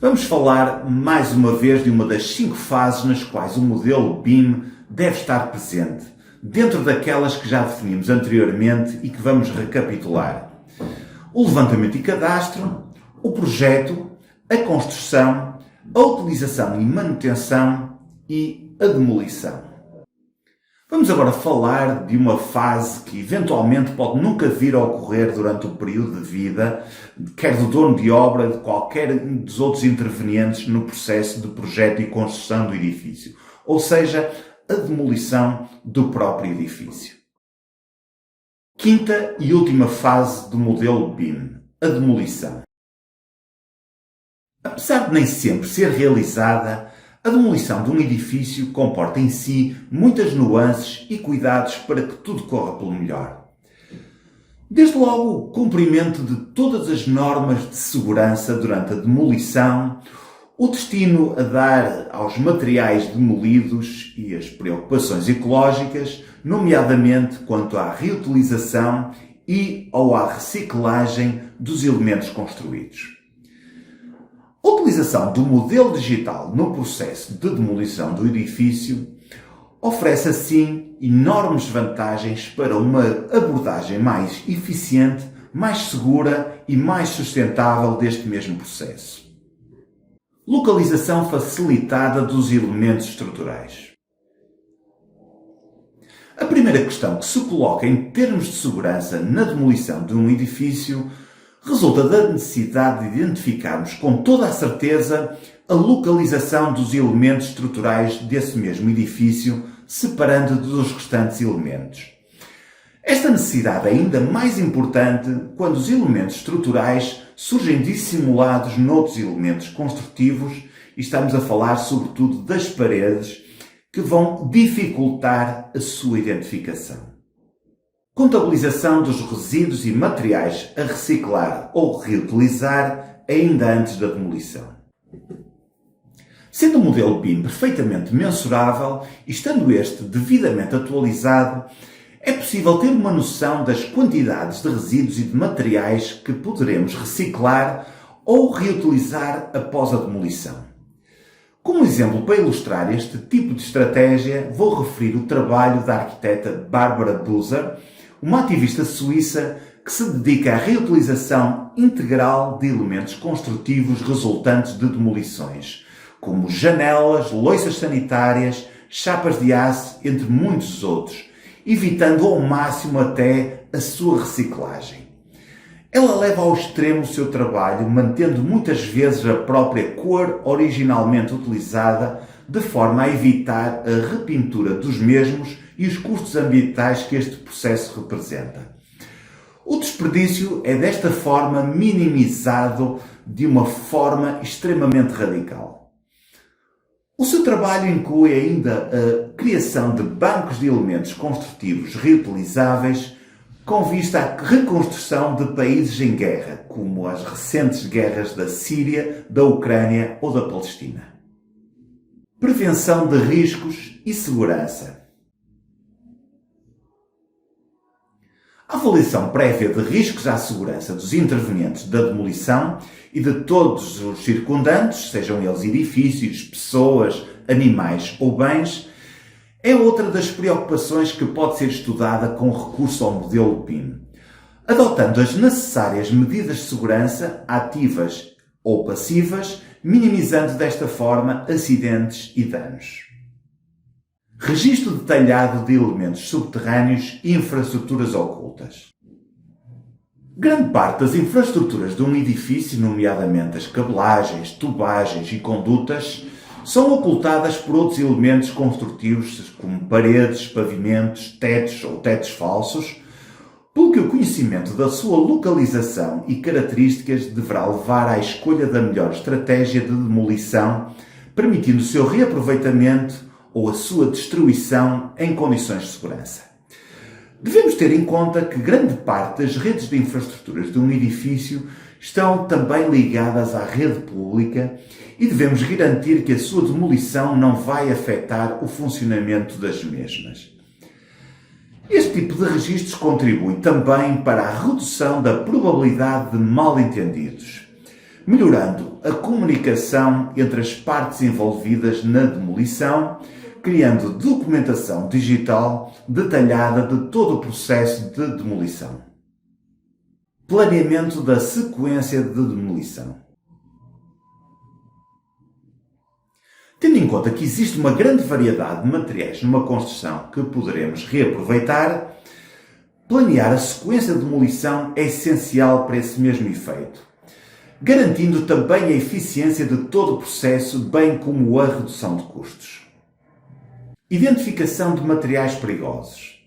Vamos falar mais uma vez de uma das 5 fases nas quais o modelo BIM deve estar presente, dentro daquelas que já definimos anteriormente e que vamos recapitular. O levantamento e cadastro, o projeto, a construção, a utilização e manutenção e a demolição. Vamos agora falar de uma fase que eventualmente pode nunca vir a ocorrer durante o período de vida, quer do dono de obra, de qualquer dos outros intervenientes no processo de projeto e construção do edifício, ou seja, a demolição do próprio edifício. Quinta e última fase do modelo BIM, a demolição. Apesar de nem sempre ser realizada, a demolição de um edifício comporta em si muitas nuances e cuidados para que tudo corra pelo melhor. Desde logo, o cumprimento de todas as normas de segurança durante a demolição, o destino a dar aos materiais demolidos e as preocupações ecológicas, nomeadamente quanto à reutilização ou à reciclagem dos elementos construídos. A utilização do modelo digital no processo de demolição do edifício oferece, assim, enormes vantagens para uma abordagem mais eficiente, mais segura e mais sustentável deste mesmo processo. Localização facilitada dos elementos estruturais. A primeira questão que se coloca em termos de segurança na demolição de um edifício resulta da necessidade de identificarmos com toda a certeza a localização dos elementos estruturais desse mesmo edifício, separando-o dos restantes elementos. Esta necessidade é ainda mais importante quando os elementos estruturais surgem dissimulados noutros elementos construtivos e estamos a falar sobretudo das paredes, que vão dificultar a sua identificação. Contabilização dos resíduos e materiais a reciclar ou reutilizar ainda antes da demolição. Sendo o modelo BIM perfeitamente mensurável e estando este devidamente atualizado, é possível ter uma noção das quantidades de resíduos e de materiais que poderemos reciclar ou reutilizar após a demolição. Como exemplo para ilustrar este tipo de estratégia, vou referir o trabalho da arquiteta Barbara Buser, uma ativista suíça que se dedica à reutilização integral de elementos construtivos resultantes de demolições, como janelas, louças sanitárias, chapas de aço, entre muitos outros, evitando ao máximo até a sua reciclagem. Ela leva ao extremo o seu trabalho, mantendo muitas vezes a própria cor originalmente utilizada, de forma a evitar a repintura dos mesmos e os custos ambientais que este processo representa. O desperdício é desta forma minimizado de uma forma extremamente radical. O seu trabalho inclui ainda a criação de bancos de elementos construtivos reutilizáveis com vista à reconstrução de países em guerra, como as recentes guerras da Síria, da Ucrânia ou da Palestina. Prevenção de riscos e segurança. A avaliação prévia de riscos à segurança dos intervenientes da demolição e de todos os circundantes, sejam eles edifícios, pessoas, animais ou bens, é outra das preocupações que pode ser estudada com recurso ao modelo BIM, adotando as necessárias medidas de segurança, ativas ou passivas, minimizando desta forma acidentes e danos. Registro detalhado de elementos subterrâneos e infraestruturas ocultas. Grande parte das infraestruturas de um edifício, nomeadamente as cabelagens, tubagens e condutas, são ocultadas por outros elementos construtivos, como paredes, pavimentos, tetos ou tetos falsos, pelo que o conhecimento da sua localização e características deverá levar à escolha da melhor estratégia de demolição, permitindo o seu reaproveitamento ou a sua destruição em condições de segurança. Devemos ter em conta que grande parte das redes de infraestruturas de um edifício estão também ligadas à rede pública e devemos garantir que a sua demolição não vai afetar o funcionamento das mesmas. Este tipo de registros contribui também para a redução da probabilidade de mal-entendidos, melhorando a comunicação entre as partes envolvidas na demolição, criando documentação digital detalhada de todo o processo de demolição. Planeamento da sequência de demolição. Tendo em conta que existe uma grande variedade de materiais numa construção que poderemos reaproveitar, planear a sequência de demolição é essencial para esse mesmo efeito, garantindo também a eficiência de todo o processo, bem como a redução de custos. Identificação de materiais perigosos.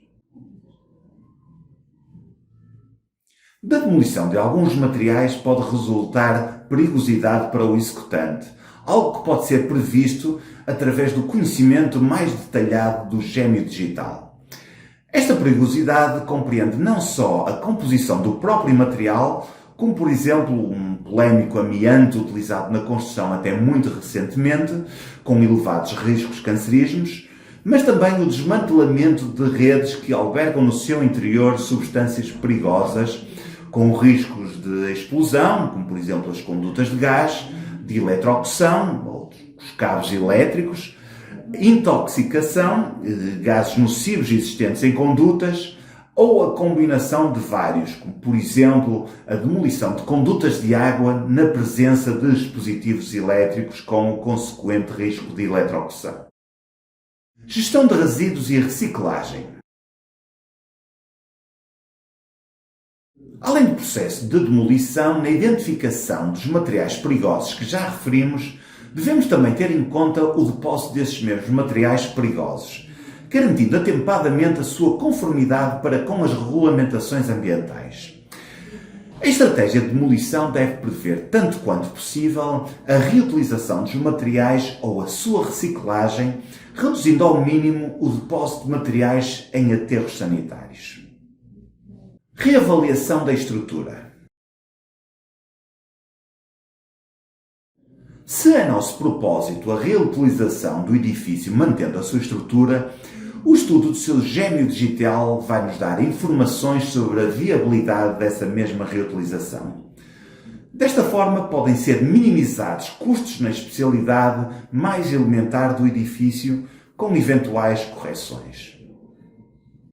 Da demolição de alguns materiais pode resultar perigosidade para o executante, algo que pode ser previsto através do conhecimento mais detalhado do gêmeo digital. Esta perigosidade compreende não só a composição do próprio material, como por exemplo um polémico amianto utilizado na construção até muito recentemente, com elevados riscos cancerígenos, mas também o desmantelamento de redes que albergam no seu interior substâncias perigosas, com riscos de explosão, como por exemplo as condutas de gás, de eletrocução, ou os cabos elétricos, intoxicação, gases nocivos existentes em condutas, ou a combinação de vários, como por exemplo a demolição de condutas de água na presença de dispositivos elétricos com o consequente risco de eletrocução. Gestão de resíduos e reciclagem. Além do processo de demolição, na identificação dos materiais perigosos que já referimos, devemos também ter em conta o depósito desses mesmos materiais perigosos, garantindo atempadamente a sua conformidade para com as regulamentações ambientais. A estratégia de demolição deve prever, tanto quanto possível, a reutilização dos materiais ou a sua reciclagem, reduzindo ao mínimo o depósito de materiais em aterros sanitários. Reavaliação da estrutura. Se é nosso propósito a reutilização do edifício mantendo a sua estrutura, o estudo do seu gêmeo digital vai nos dar informações sobre a viabilidade dessa mesma reutilização. Desta forma, podem ser minimizados custos na especialidade mais elementar do edifício com eventuais correções.